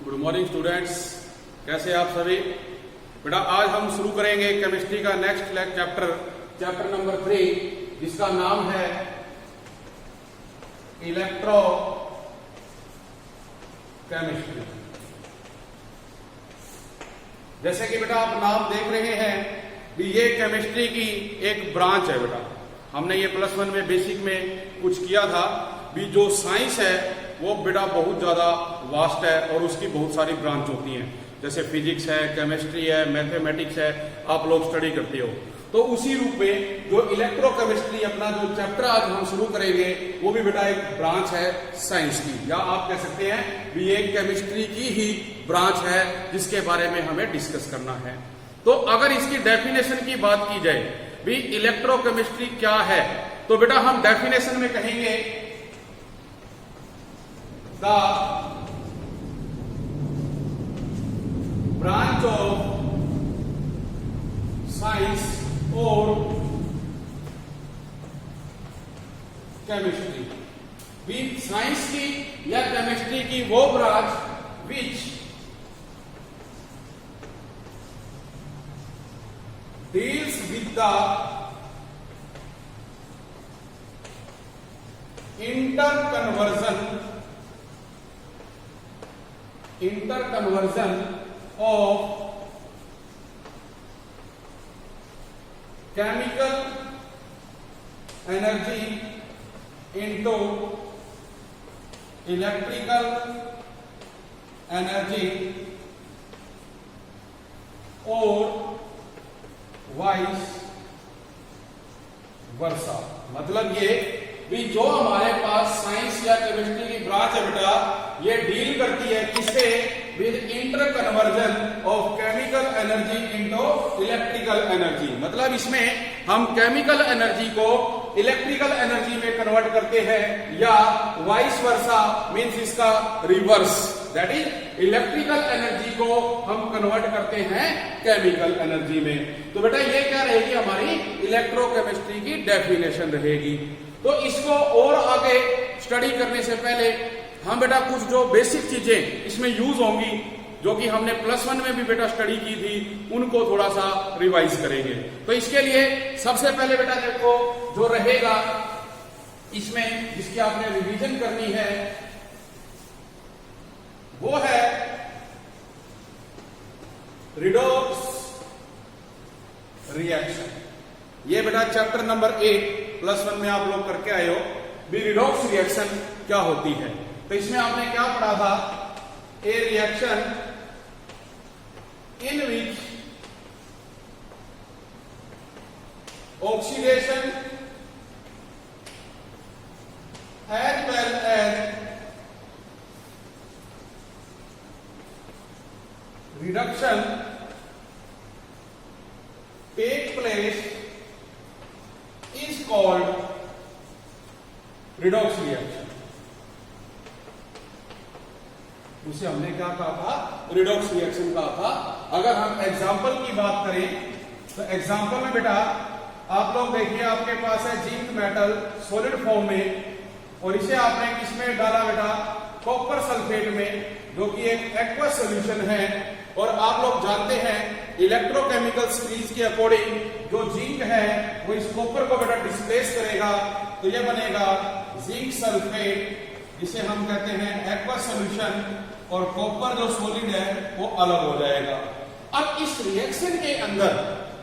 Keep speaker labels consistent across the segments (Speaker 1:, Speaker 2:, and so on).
Speaker 1: Good morning students, कैसे आप सभी। बेटा आज हम शुरू करेंगे केमिस्ट्री का नेक्स्ट चैप्टर नंबर 3, जिसका नाम है इलेक्ट्रो केमिस्ट्री। जैसे कि बेटा आप नाम देख रहे हैं कि ये केमिस्ट्री की एक ब्रांच है। बेटा हमने ये +1 में बेसिक में कुछ किया था भी। जो साइंस है वो बेटा बहुत ज्यादा वास्ट है और उसकी बहुत सारी ब्रांच होती हैं, जैसे फिजिक्स है, केमिस्ट्री है, मैथमेटिक्स है, आप लोग स्टडी करते हो। तो उसी रूप में जो इलेक्ट्रोकेमिस्ट्री अपना जो चैप्टर आज हम शुरू करेंगे वो भी बेटा एक ब्रांच है साइंस की, या आप कह सकते हैं भी ये केमिस्ट्री की ही ब्रांच है जिसके बारे में हमें डिस्कस करना है। तो अगर इसकी डेफिनेशन की बात की जाए भी इलेक्ट्रोकेमिस्ट्री क्या है, तो बेटा हम डेफिनेशन में कहेंगे द ब्रांच ऑफ साइंस और केमिस्ट्री, भी साइंस की या केमिस्ट्री की वो branch which deals with the interconversion of chemical energy into electrical energy और वाइस वर्सा। मतलब ये भी जो हमारे पास साइंस या केमिस्ट्री की ब्रांच है बेटा, ये डील करती है किससे, with inter conversion of chemical energy into electrical energy. मतलब इसमें हम केमिकल एनर्जी को इलेक्ट्रिकल एनर्जी में कन्वर्ट करते हैं, या वाइस वर्सा मींस इसका reverse, that is electrical energy को हम कन्वर्ट करते हैं केमिकल एनर्जी में। तो बेटा ये क्या रहेगी, हमारी इलेक्ट्रोकेमिस्ट्री की डेफिनेशन रहेगी। तो इसको और आगे स्टडी करने से पहले हम बेटा कुछ जो बेसिक चीजें इसमें यूज होंगी, जो कि हमने +1 में भी बेटा स्टडी की थी, उनको थोड़ा सा रिवाइज करेंगे। तो इसके लिए सबसे पहले बेटा देखो जो रहेगा इसमें, जिसकी आपने रिवीजन करनी है, वो है रिडॉक्स रिएक्शन। ये बेटा चैप्टर नंबर 8 +1 में आप लोग करके आए हो भी रिडॉक्स रिएक्शन क्या होती है। तो इसमें आपने क्या पढ़ा था, a reaction in which oxidation as well as reduction take place is called redox reaction। उसे हमने क्या कहा था, रिडॉक्स रिएक्शन कहा था। अगर हम एग्जाम्पल की बात करें तो एग्जाम्पल में बेटा आप लोग देखिए, आपके पास है जिंक मेटल सॉलिड फॉर्म में, और इसे आपने किसमें डाला बेटा, कॉपर सल्फेट में, जो कि एक एक्वस सॉल्यूशन है। और आप लोग जानते हैं इलेक्ट्रोकेमिकल सीरीज के अकॉर्डिंग जो जिंक है वो इस कॉपर को बेटा डिस्प्लेस करेगा, तो ये बनेगा जिंक सल्फेट, जिसे हम कहते हैं एक्वस सॉल्यूशन, और कॉपर जो सॉलिड है वो अलग हो जाएगा। अब इस रिएक्शन के अंदर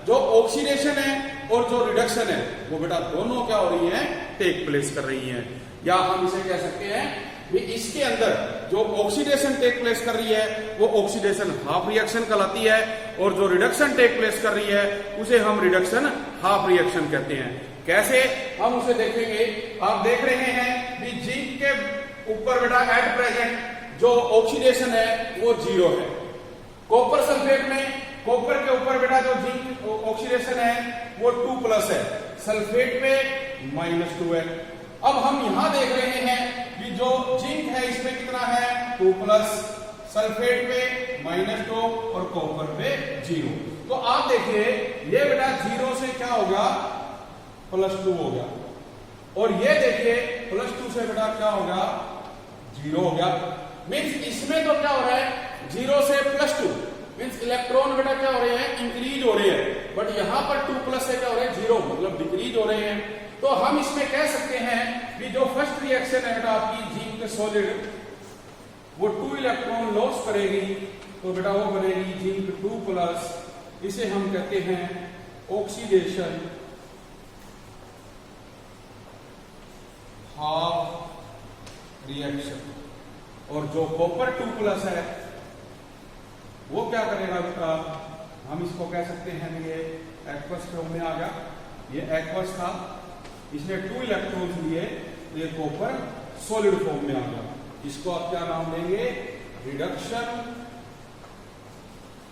Speaker 1: जो ऑक्सीडेशन है और जो रिडक्शन है वो बेटा दोनों क्या हो रही है, टेक प्लेस कर रही है। या हम इसे कह सकते हैं भी इसके अंदर जो ऑक्सीडेशन टेक प्लेस कर रही है वो ऑक्सीडेशन हाफ रिएक्शन कहलाती है, और जो रिडक्शन टेक प्लेस कर रही है उसे हम रिडक्शन हाफ रिएक्शन कहते हैं। कैसे हम उसे देखेंगे, आप देख रहे हैं कि जिंक के ऊपर बेटा एट प्रेजेंट जो ऑक्सीडेशन है वो 0 है। कॉपर सल्फेट में कॉपर के ऊपर बेटा जो जिंक ऑक्सीडेशन है वो 2+ है, सल्फेट पे -2 है। अब हम यहां देख रहे हैं कि जो जिंक है इसमें कितना है, 2+, सल्फेट पे -2 और कॉपर पे 0। तो आप देखिए ये बेटा 0 से क्या होगा, +2 हो गया, और ये देखिए +2 से बेटा क्या होगा, 0 हो गया। मीन्स इसमें तो क्या हो रहा है, 0 से +2 मींस इलेक्ट्रॉन बेटा क्या हो रहे हैं, इंक्रीज हो रहे हैं, बट यहां पर 2 प्लस से क्या हो रहे हैं, 0 मतलब डिक्रीज हो रहे हैं। तो हम इसमें कह सकते हैं कि जो फर्स्ट रिएक्शन है बेटा आपकी जिंक सॉलिड वो 2 इलेक्ट्रॉन लॉस करेगी, तो बेटा वो बनेगी जिंक 2+, इसे हम कहते हैं ऑक्सीडेशन हाफ रिएक्शन। और जो कॉपर 2+ है वो क्या करेगा बेटा, हम इसको कह सकते हैं, ये एक्वस फॉर्म में आ गया, ये एक्वस था, इसने 2 इलेक्ट्रॉन्स लिए, तो ये कॉपर सॉलिड फॉर्म में आ गया। इसको आप क्या नाम देंगे, रिडक्शन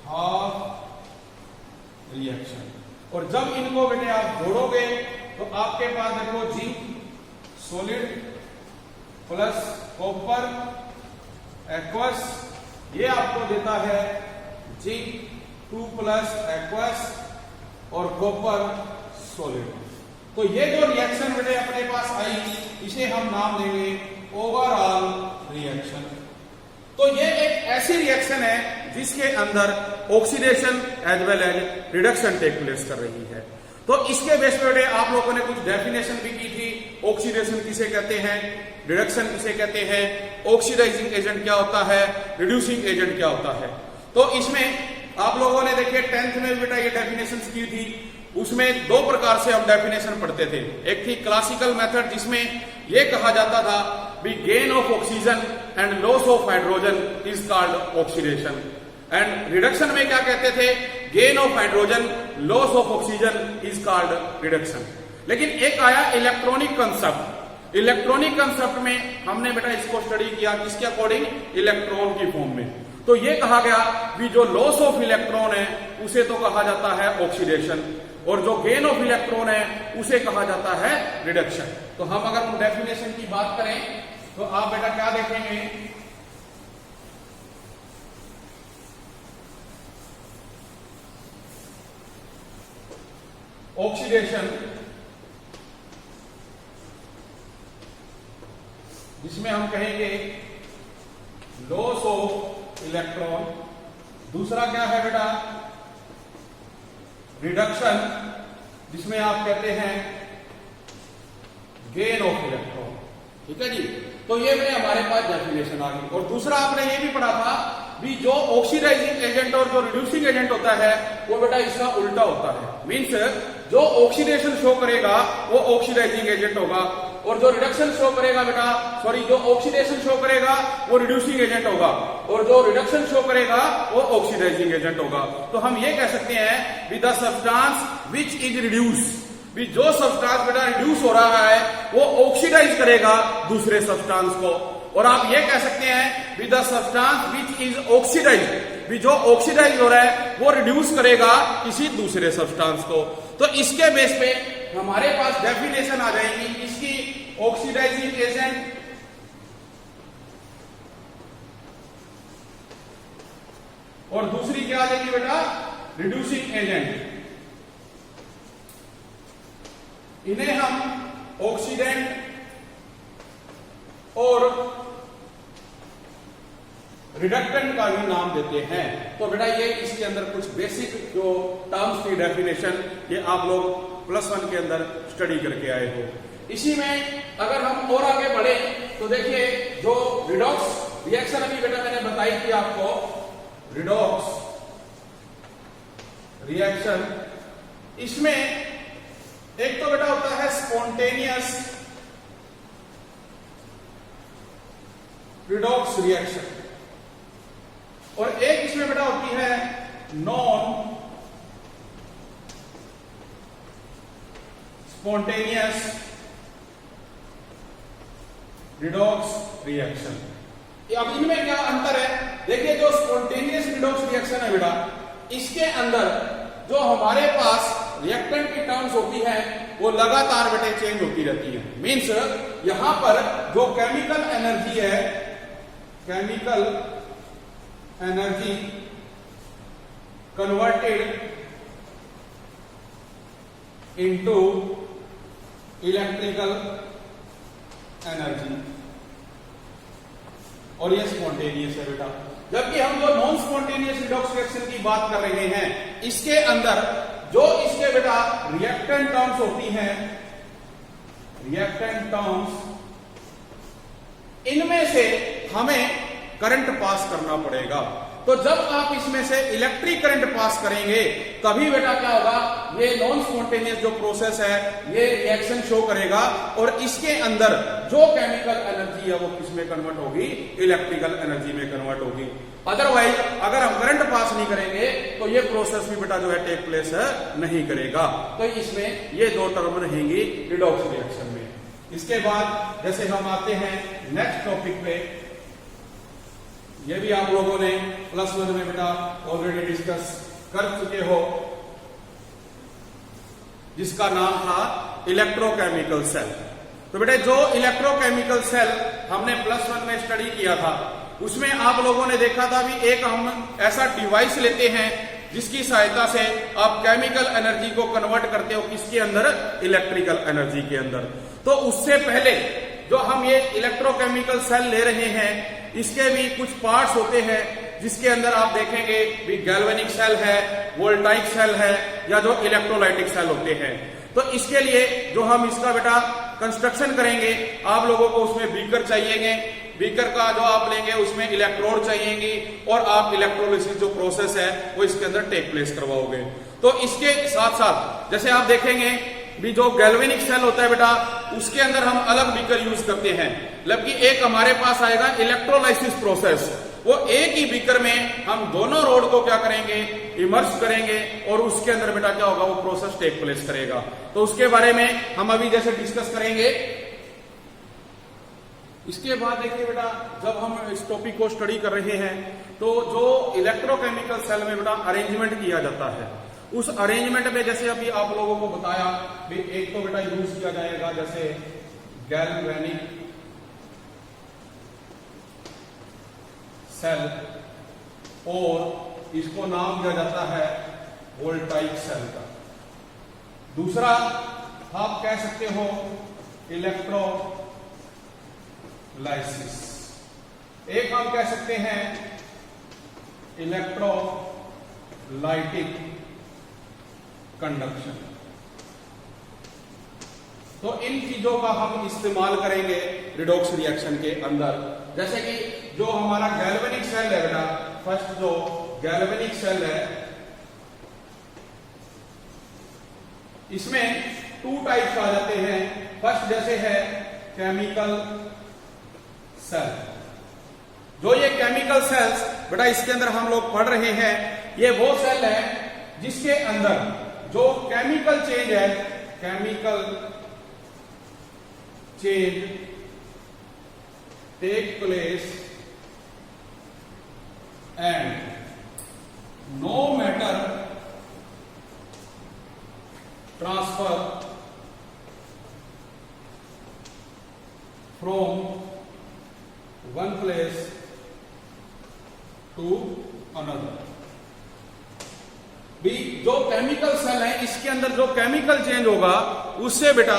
Speaker 1: हाफ रिएक्शन। और जब इनको बेटे आप जोड़ोगे तो आपके पास देखो zinc solid plus copper aqueous, ये आपको देता है जिंक 2+ एक्वस और कॉपर सॉलिड। तो ये जो रिएक्शन बेटे अपने पास आई, इसे हम नाम देंगे ओवरऑल रिएक्शन। तो ये एक ऐसी रिएक्शन है जिसके अंदर oxidation as well as reduction take place कर रही है। तो इसके बेस पे आप लोगों ने कुछ डेफिनेशन भी की थी, ऑक्सीडेशन किसे कहते हैं, रिडक्शन किसे कहते हैं, ऑक्सीडाइजिंग एजेंट क्या होता है, रिड्यूसिंग एजेंट क्या होता है। तो इसमें आप लोगों ने देखिए 10th में बेटा ये डेफिनेशन की थी, उसमें 2 प्रकार से हम डेफिनेशन पढ़ते थे। एक थी क्लासिकल मेथड जिसमें यह कहा जाता था भी gain of oxygen and loss of hydrogen is called oxidation, and reduction में क्या कहते थे, gain of hydrogen loss of oxygen is called reduction. लेकिन एक आया इलेक्ट्रॉनिक कंसेप्ट, इलेक्ट्रॉनिक कंसेप्ट में हमने बेटा इसको स्टडी किया किसके अकॉर्डिंग, इलेक्ट्रॉन की फॉर्म में। तो ये कहा गया कि जो लॉस ऑफ इलेक्ट्रॉन है उसे तो कहा जाता है ऑक्सीडेशन, और जो गेन ऑफ इलेक्ट्रॉन है उसे कहा जाता है रिडक्शन। तो हम अगर उन डेफिनेशन की बात करें तो आप बेटा क्या देखेंगे, ऑक्सीडेशन जिसमें हम कहेंगे लॉस ऑफ इलेक्ट्रॉन, दूसरा क्या है बेटा रिडक्शन जिसमें आप कहते हैं गेन ऑफ इलेक्ट्रॉन। ठीक है जी, तो ये मेरे हमारे पास डेफिनेशन आ गई। और दूसरा आपने ये भी पढ़ा था भी जो ऑक्सीडाइजिंग एजेंट और जो रिड्यूसिंग एजेंट होता है वो बेटा इसका उल्टा होता है, मींस जो ऑक्सीडेशन शो करेगा वो ऑक्सीडाइजिंग एजेंट होगा, और जो रिडक्शन शो करेगा बेटा जो ऑक्सीडेशन शो करेगा वो रिड्यूसिंग एजेंट होगा, और जो रिडक्शन शो करेगा वो ऑक्सीडाइजिंग एजेंट होगा। तो हम ये कह सकते हैं with the substance which is reduce, भी जो सब्सटेंस बेटा रिड्यूस हो रहा है वो ऑक्सीडाइज करेगा दूसरे सब्सटेंस को, और आप ये कह सकते हैं with the substance which is oxidise, भी जो ऑक्सीडाइज हो रहा है वो रिड्यूस करेगा किसी दूसरे सब्सटेंस को। तो इसके बेस पे हमारे पास डेफिनेशन आ जाएगी इसकी, ऑक्सीडाइजिंग एजेंट और दूसरी क्या आ जाएगी बेटा रिड्यूसिंग एजेंट। इन्हें हम ऑक्सीडेंट और रिडक्टेंट का भी नाम देते हैं। तो बेटा ये इसके अंदर कुछ बेसिक जो टर्म्स की डेफिनेशन ये आप लोग +1 के अंदर स्टडी करके आए हो। इसी में अगर हम और आगे बढ़े तो देखिए जो रिडॉक्स रिएक्शन अभी बेटा मैंने बताई थी आपको, रिडॉक्स रिएक्शन, इसमें एक तो बेटा होता है स्पॉन्टेनियस रिडॉक्स रिएक्शन, और एक इसमें बेटा होती है नॉन स्पॉन्टेनियस रिडॉक्स रिएक्शन। अब इनमें क्या अंतर है, देखिए जो स्पॉन्टेनियस रिडॉक्स रिएक्शन है बेटा इसके अंदर जो हमारे पास रिएक्टेंट की टर्म्स होती है वो लगातार बेटे चेंज होती रहती है, मींस यहां पर जो केमिकल एनर्जी है, chemical energy converted into electrical energy, और ये स्पॉन्टेनियस है बेटा। जबकि हम जो नॉन स्पॉन्टेनियस रिडॉक्स रिएक्शन की बात कर रहे हैं, इसके अंदर जो इसके बेटा रिएक्टेंट टर्म्स होती हैं, रिएक्टेंट टर्म्स, इनमें से हमें करंट पास करना पड़ेगा। तो जब आप इसमें से इलेक्ट्रिक करंट पास करेंगे तभी बेटा क्या होगा, ये नॉन स्पॉन्टेनियस जो प्रोसेस है ये रिएक्शन शो करेगा और इसके अंदर जो केमिकल एनर्जी है वो किसमें कन्वर्ट होगी, इलेक्ट्रिकल एनर्जी में कन्वर्ट होगी। अदरवाइज अगर हम करंट पास नहीं करेंगे तो ये प्रोसेस भी बेटा जो है टेक प्लेस नहीं करेगा। तो इसमें ये दो टर्म रहेंगी रिडॉक्स रिएक्शन में। इसके बाद जैसे हम आते हैं नेक्स्ट टॉपिक पे, ये भी आप लोगों ने +1 में बेटा ऑलरेडी डिस्कस कर चुके हो, जिसका नाम था इलेक्ट्रोकेमिकल सेल। तो बेटे जो इलेक्ट्रोकेमिकल सेल हमने +1 में स्टडी किया था, उसमें आप लोगों ने देखा था भी एक हम ऐसा डिवाइस लेते हैं जिसकी सहायता से आप केमिकल एनर्जी को कन्वर्ट करते हो किसके अंदर, इलेक्ट्रिकल एनर्जी के अंदर। तो उससे पहले जो हम ये इलेक्ट्रोकेमिकल सेल ले रहे हैं, इसके भी कुछ पार्ट्स होते हैं जिसके अंदर आप देखेंगे भी गैल्वेनिक सेल है, वोल्टाइक सेल है, या जो इलेक्ट्रोलाइटिक सेल होते हैं। तो इसके लिए जो हम इसका बेटा कंस्ट्रक्शन करेंगे, आप लोगों को उसमें बीकर चाहिएंगे, बीकर का जो आप लेंगे उसमें इलेक्ट्रोड चाहिएंगी और आप इलेक्ट्रोलिसिस जो प्रोसेस है वो इसके अंदर टेक प्लेस करवाओगे। तो इसके साथ साथ जैसे आप देखेंगे भी जो गैल्वेनिक सेल होता है बेटा, उसके अंदर हम अलग बीकर यूज करते हैं, जबकि एक हमारे पास आएगा इलेक्ट्रोलाइसिस प्रोसेस। वो एक ही बीकर में हम दोनों रोड को क्या करेंगे, इमर्स करेंगे और उसके अंदर बेटा क्या होगा, वो प्रोसेस टेक प्लेस करेगा। तो उसके बारे में हम अभी जैसे डिस्कस करेंगे। इसके बाद देखिए बेटा, जब हम इस टॉपिक को स्टडी कर रहे हैं तो जो इलेक्ट्रोकेमिकल सेल में बेटा अरेंजमेंट किया जाता है, उस अरेंजमेंट में जैसे अभी आप लोगों को बताया भी एक तो बेटा यूज किया जाएगा जैसे गैल्वेनिक सेल और इसको नाम दिया जाता है वोल्टाइक सेल का। दूसरा आप कह सकते हो इलेक्ट्रोलाइसिस, एक हम कह सकते हैं इलेक्ट्रोलाइटिक कंडक्शन। तो इन चीजों का हम इस्तेमाल करेंगे रिडॉक्स रिएक्शन के अंदर। जैसे कि जो हमारा गैल्वेनिक सेल है बेटा, फर्स्ट जो गैल्वेनिक सेल है, इसमें 2 टाइप्स आ जाते हैं। फर्स्ट जैसे है केमिकल सेल। जो ये केमिकल सेल्स बेटा इसके अंदर हम लोग पढ़ रहे हैं, ये वो सेल है जिसके अंदर जो केमिकल चेंज है, chemical change take place and no matter transfer from one place to another. भी जो केमिकल सेल है इसके अंदर जो केमिकल चेंज होगा उससे बेटा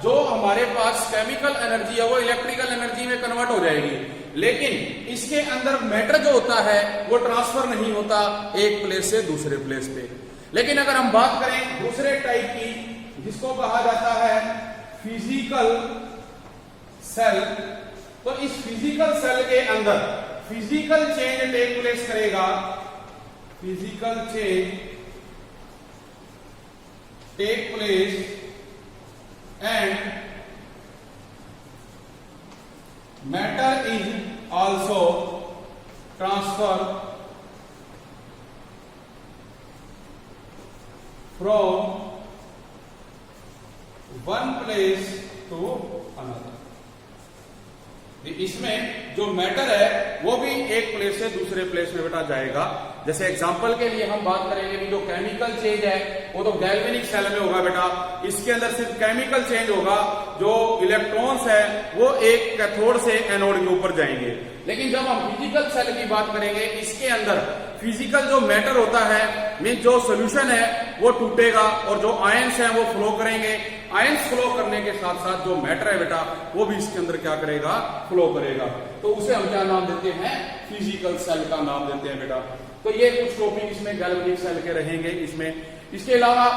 Speaker 1: जो हमारे पास केमिकल एनर्जी है वो इलेक्ट्रिकल एनर्जी में कन्वर्ट हो जाएगी, लेकिन इसके अंदर मैटर जो होता है वो ट्रांसफर नहीं होता एक प्लेस से दूसरे प्लेस पे। लेकिन अगर हम बात करें दूसरे टाइप की, जिसको कहा जाता है फिजिकल सेल, तो इस फिजिकल सेल के अंदर फिजिकल चेंज टेक प्लेस करेगा, physical change take place and matter is also transfer from one place to another. इसमें जो मैटर है वो भी एक प्लेस से दूसरे प्लेस में बेटा जाएगा। जैसे एग्जांपल के लिए हम बात करेंगे कि जो केमिकल चेंज है वो तो गैल्वेनिक सेल में होगा बेटा, इसके अंदर सिर्फ केमिकल चेंज होगा, जो इलेक्ट्रॉन्स है वो एक कैथोड से एनोड के ऊपर जाएंगे। लेकिन जब हम फिजिकल सेल की बात करेंगे, इसके अंदर फिजिकल जो मैटर होता है मीन जो सोल्यूशन है वो टूटेगा और जो आयंस हैं वो फ्लो करेंगे। आयंस फ्लो करने के साथ साथ जो मैटर है बेटा वो भी इसके अंदर क्या करेगा, फ्लो करेगा। तो उसे हम क्या नाम देते हैं, फिजिकल सेल का नाम देते हैं बेटा। तो ये कुछ टॉपिक इसमें गैल्वेनिक सेल के रहेंगे इसमें। इसके अलावा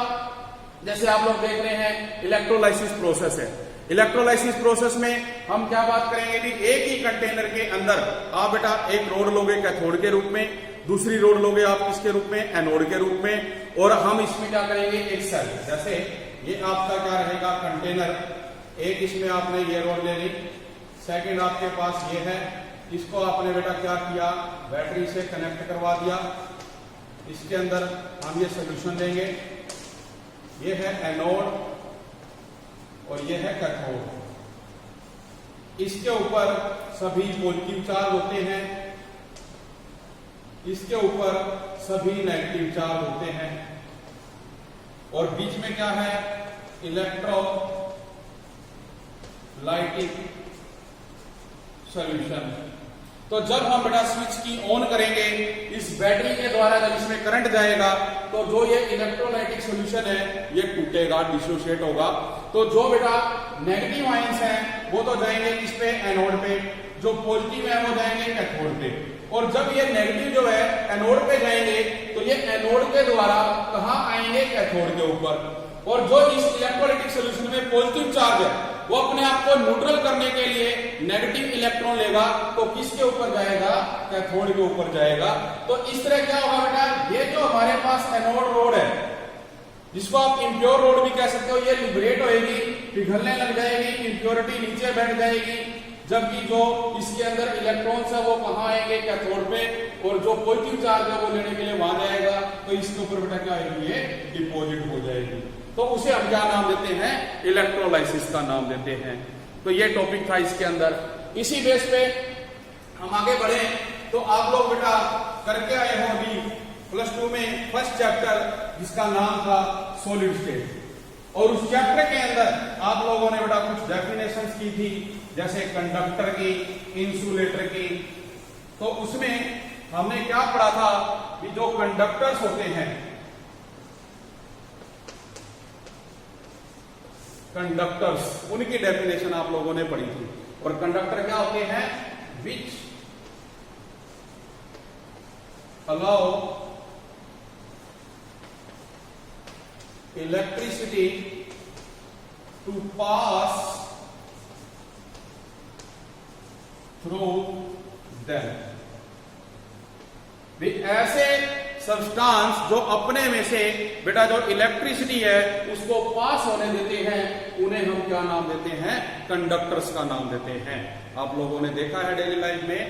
Speaker 1: जैसे आप लोग देख रहे हैं इलेक्ट्रोलाइसिस प्रोसेस है। इलेक्ट्रोलाइसिस प्रोसेस में हम क्या बात करेंगे कि एक ही कंटेनर के अंदर आप बेटा एक रोड लोगे कैथोड के रूप में, दूसरी रोड लोगे आप किसके रूप में, एनोड के रूप में, और हम इसमें क्या करेंगे एक सेल, जैसे ये आपका क्या रहेगा कंटेनर, एक इसमें आपने ये रोड ले ली, सेकंड आपके पास ये है, इसको आपने बेटा क्या किया, बैटरी से कनेक्ट करवा दिया, इसके अंदर हम ये सोल्यूशन देंगे, ये है एनोड और ये है कैथोड, इसके ऊपर सभी पॉजिटिव चार्ज होते हैं, इसके ऊपर सभी नेगेटिव चार्ज होते हैं, और बीच में क्या है इलेक्ट्रोलाइटिक सॉल्यूशन। तो जब हम बेटा स्विच की ऑन करेंगे इस बैटरी के द्वारा, जब इसमें करंट जाएगा तो जो ये इलेक्ट्रोलाइटिक सॉल्यूशन है ये टूटेगा, डिसोशिएट होगा। तो जो बेटा नेगेटिव आयंस हैं वो तो जाएंगे किस पे, एनोड पे, जो पॉजिटिव है वो जाएंगे कैथोड पे। और जब ये नेगेटिव जो है एनोड पे जाएंगे तो ये एनोड के द्वारा कहां आएंगे, कैथोड के ऊपर। और जो इस इलेक्ट्रोलाइटिक सॉल्यूशन में पॉजिटिव चार्ज है वो अपने आप को न्यूट्रल करने के लिए नेगेटिव इलेक्ट्रॉन लेगा, तो किसके ऊपर जाएगा, कैथोड के ऊपर जाएगा। तो इस तरह क्या होगा बेटा, ये जो हमारे पास एनोड रोड है जिसको आप इम्प्योर रोड भी कह सकते हो, ये लिबरेट होएगी, पिघलने लग जाएगी, इम्प्योरिटी नीचे बैठ जाएगी, जबकि जो इसके अंदर इलेक्ट्रॉन्स है वो कहां आएंगे, कैथोड पे, और जो पॉजिटिव चार्ज है वो लेने के लिए वहां जाएगा, तो इसके ऊपर बेटा क्या आएगी, ये डिपॉजिट हो जाएगी। तो उसे हम क्या नाम देते हैं, इलेक्ट्रोलाइसिस का नाम देते हैं। तो ये टॉपिक था इसके अंदर। इसी बेस पे हम आगे बढ़े तो आप लोग बेटा करके आए हो अभी +2 में फर्स्ट चैप्टर जिसका नाम था सॉलिड स्टेट, और उस चैप्टर के अंदर आप लोगों ने बेटा कुछ डेफिनेशंस की थी, जैसे कंडक्टर की, इंसुलेटर की। तो उसमें हमने क्या पढ़ा था कि जो कंडक्टर्स होते हैं, कंडक्टर्स, उनकी डेफिनेशन आप लोगों ने पढ़ी थी। और कंडक्टर क्या होते हैं, which allow electricity to pass through them. ऐसे सब्सटेंस जो अपने में से बेटा जो इलेक्ट्रिसिटी है उसको पास होने देते हैं, उन्हें हम क्या नाम देते हैं, कंडक्टर्स का नाम देते हैं। आप लोगों ने देखा है डेली लाइफ में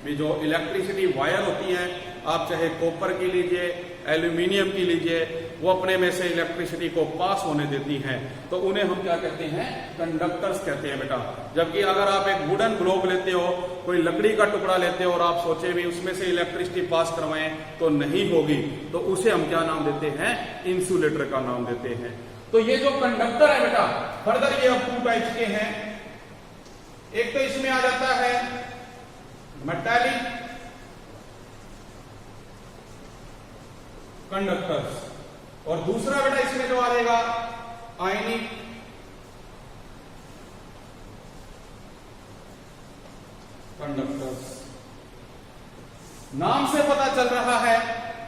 Speaker 1: भी जो इलेक्ट्रिसिटी वायर होती हैं, आप चाहे कॉपर की लीजिए, एल्यूमिनियम की लीजिए, वो अपने में से इलेक्ट्रिसिटी को पास होने देती हैं, तो उन्हें हम क्या कहते हैं, कंडक्टर्स कहते हैं बेटा। जबकि अगर आप एक वुडन ग्लोब लेते हो, कोई लकड़ी का टुकड़ा लेते हो और आप सोचे भी उसमें से इलेक्ट्रिसिटी पास करवाएं तो नहीं होगी, तो उसे हम क्या नाम देते हैं, इंसुलेटर का नाम देते हैं। तो ये जो कंडक्टर है बेटा, फर्दर ये अब 2 टाइप्स के हैं। एक तो इसमें आ जाता है मेटालिक कंडक्टर्स, और दूसरा बेटा इसमें जो आएगा आयनिक कंडक्टर्स। नाम से पता चल रहा है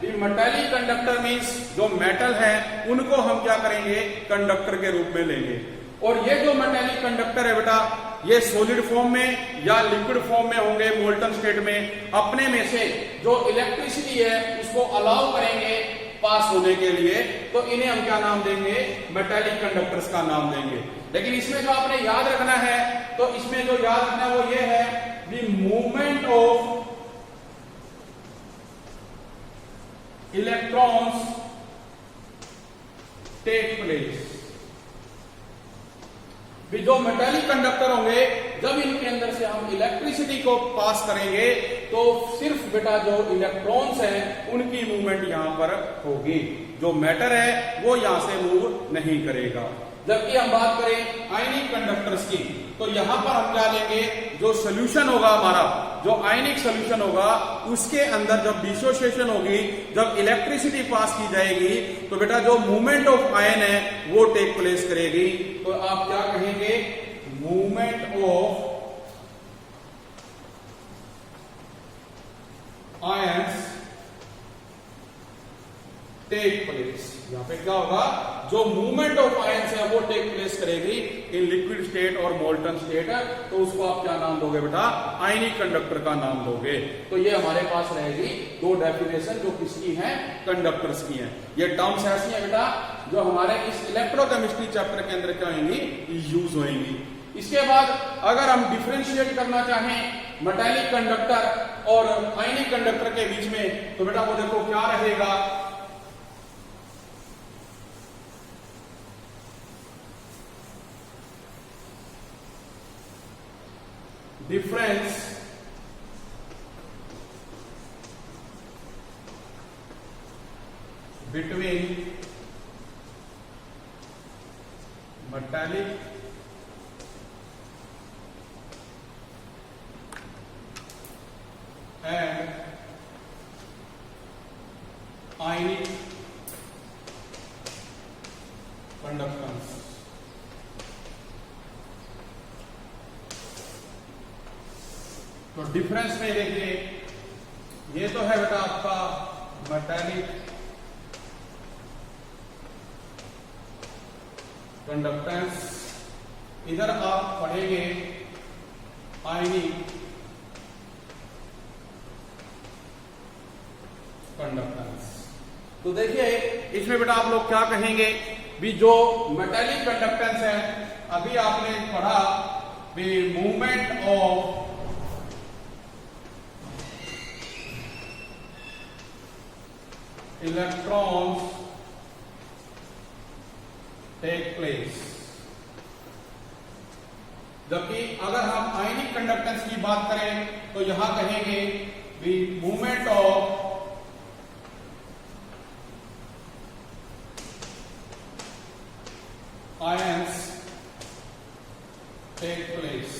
Speaker 1: कि मेटालिक कंडक्टर मींस जो मेटल है उनको हम क्या करेंगे, कंडक्टर के रूप में लेंगे। और ये जो मेटालिक कंडक्टर है बेटा, ये सॉलिड फॉर्म में या लिक्विड फॉर्म में होंगे, मोल्टन स्टेट में, अपने में से जो इलेक्ट्रिसिटी है उसको अलाउ करेंगे पास होने के लिए, तो इन्हें हम क्या नाम देंगे, मेटालिक कंडक्टर्स का नाम देंगे। लेकिन इसमें जो आपने याद रखना है, तो इसमें जो याद रखना है वो ये है, the movement of electrons take place. भी जो मेटालिक कंडक्टर होंगे, जब इनके अंदर से हम इलेक्ट्रिसिटी को पास करेंगे तो सिर्फ बेटा जो इलेक्ट्रॉन्स हैं उनकी मूवमेंट यहां पर होगी, जो मैटर है वो यहां से मूव नहीं करेगा। जबकि हम बात करें आयनिक कंडक्टर्स की, तो यहां पर हम क्या लेंगे, जो सोल्यूशन होगा हमारा, जो आयनिक सोल्यूशन होगा, उसके अंदर जब डिसोसिएशन होगी, जब इलेक्ट्रिसिटी पास की जाएगी, तो बेटा जो मूवमेंट ऑफ आयन है वो टेक प्लेस करेगी। तो आप क्या कहेंगे, movement of ions take place. यहां पे क्या होगा, जो मूवमेंट ऑफ आयंस है वो टेक प्लेस करेगी इन लिक्विड स्टेट और मोल्टन स्टेट, तो उसको आप क्या नाम दोगे बेटा, आयनिक कंडक्टर का नाम दोगे। तो ये हमारे पास रहेगी दो डेफिनेशन जो किसकी हैं, कंडक्टर्स की हैं। ये टर्म्स ऐसी हैं बेटा जो हमारे इस इलेक्ट्रोकेमिस्ट्री चैप्टर के अंदर क्या होंगी, यूज होंगी। इसके बाद अगर हम डिफरेंशिएट करना चाहें मेटालिक कंडक्टर और आयनिक कंडक्टर के बीच में, तो बेटा वो देखो क्या रहेगा, difference between metallic and ionic conductance। तो डिफरेंस में देखिए, ये तो है बेटा आपका मेटालिक कंडक्टेंस, इधर आप पढ़ेंगे आयनिक कंडक्टेंस। तो देखिए इसमें बेटा आप लोग क्या कहेंगे, भी जो मेटालिक कंडक्टेंस है, अभी आपने पढ़ा भी movement of electrons take place, जबकि अगर हम आयनिक कंडक्टेंस की बात करें तो यहां कहेंगे we movement of ions take place.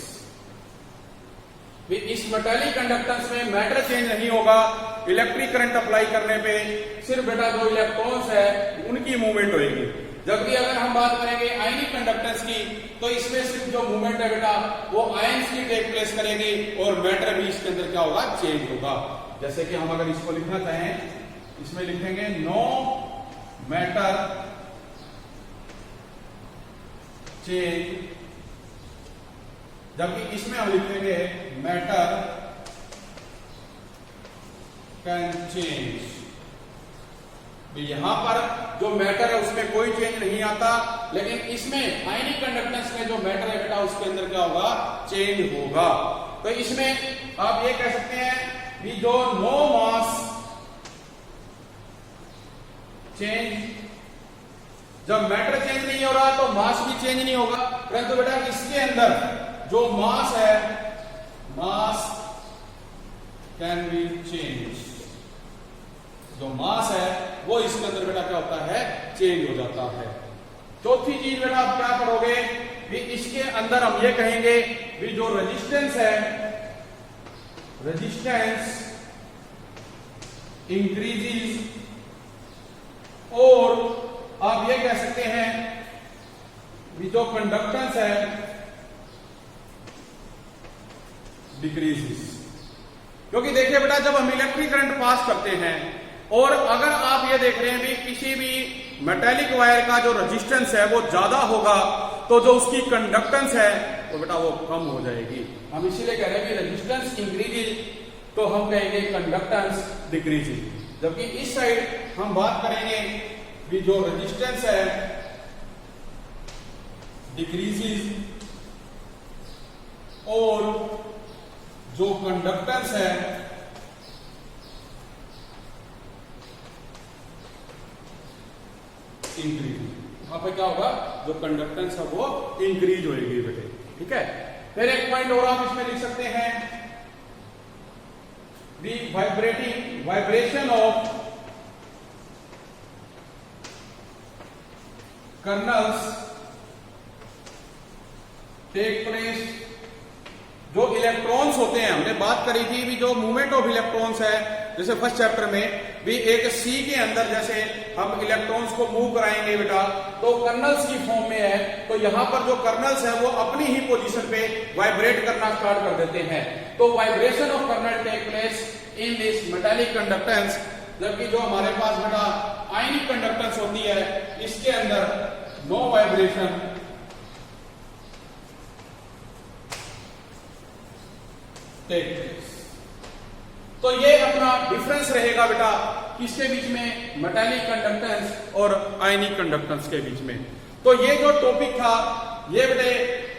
Speaker 1: इस मेटालिक कंडक्टेंस में मैटर चेंज नहीं होगा, इलेक्ट्रिक करंट अप्लाई करने पे सिर्फ बेटा जो इलेक्ट्रॉन्स है उनकी मूवमेंट होगी। जबकि अगर हम बात करेंगे आयनिक कंडक्टेंस की, तो इसमें सिर्फ जो मूवमेंट है बेटा वो आयंस की टेक प्लेस करेगी और मैटर भी इसके अंदर क्या होगा, चेंज होगा। जैसे कि हम अगर इसको लिखना चाहें, इसमें लिखेंगे नो मैटर चेंज, जबकि इसमें हम लिखेंगे मैटर कैन चेंज। यहां पर जो मैटर है उसमें कोई चेंज नहीं आता, लेकिन इसमें आयनिक कंडक्टेंस में जो मैटर है बेटा उसके अंदर क्या होगा, चेंज होगा। तो इसमें आप ये कह सकते हैं कि जो नो मास चेंज, जब मैटर चेंज नहीं हो रहा तो मास भी चेंज नहीं होगा, परंतु बेटा इसके अंदर जो मास है, मास कैन बी चेंज। जो मास है वो इसके अंदर बेटा क्या होता है, चेंज हो जाता है। चौथी चीज बेटा आप क्या करोगे, भी इसके अंदर हम ये कहेंगे भी जो रेजिस्टेंस है, रेजिस्टेंस इंक्रीजेस, और आप ये कह सकते हैं भी जो कंडक्टेंस है डिक्रीजेस। क्योंकि देखिए बेटा जब हम इलेक्ट्रिक करंट पास करते हैं, और अगर आप ये देख रहे हैं भी किसी भी मेटालिक वायर का जो रेजिस्टेंस है वो ज्यादा होगा, तो जो उसकी कंडक्टेंस है वो बेटा वो कम हो जाएगी। हम इसीलिए कह रहे हैं कि रेजिस्टेंस इंक्रीजेज तो हम कहेंगे कंडक्टेंस डिक्रीजेज। जबकि इस साइड हम बात करेंगे कि जो रेजिस्टेंस है डिक्रीजेज, और जो कंडक्टेंस है इंक्रीज। वहां पे क्या होगा, जो कंडक्टेंस है वो इंक्रीज होगी बेटे, ठीक है। फिर एक पॉइंट और आप इसमें लिख सकते हैं, the vibrating vibration of kernels take place, जो इलेक्ट्रॉन्स होते हैं, हमने बात करी थी भी जो मूवमेंट ऑफ इलेक्ट्रॉन्स है, जैसे फर्स्ट चैप्टर में भी एक सी के अंदर जैसे हम इलेक्ट्रॉन्स को मूव कराएंगे बेटा, तो कर्नल्स की फॉर्म में है, तो यहां पर जो कर्नल्स है वो अपनी ही पोजीशन पे वाइब्रेट करना स्टार्ट कर देते हैं। तो vibration of kernel take place in this metallic conductance, जबकि जो हमारे पास बेटा आयनिक कंडक्टेंस होती है इसके अंदर नो वाइब्रेशन टेक प्लेस। तो ये अपना डिफरेंस रहेगा बेटा किसके बीच में, मेटालिक कंडक्टेंस और आयनिक कंडक्टेंस के बीच में। तो ये जो टॉपिक था ये बेटे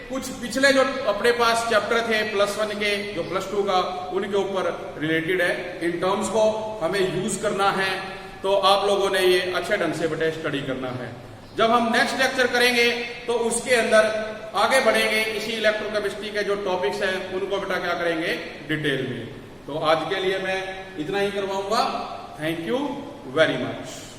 Speaker 1: कुछ पिछले जो अपने पास चैप्टर थे +1 के, जो +2 का, उनके ऊपर रिलेटेड है। इन टर्म्स को हमें यूज करना है, तो आप लोगों ने ये अच्छे ढंग से बेटे स्टडी करना है। जब हम नेक्स्ट लेक्चर करेंगे तो उसके अंदर आगे बढ़ेंगे, इसी इलेक्ट्रोकेमिस्ट्री के जो टॉपिक्स हैं उनको बेटा क्या करेंगे डिटेल में। तो आज के लिए मैं इतना ही करवाऊंगा। Thank you very much.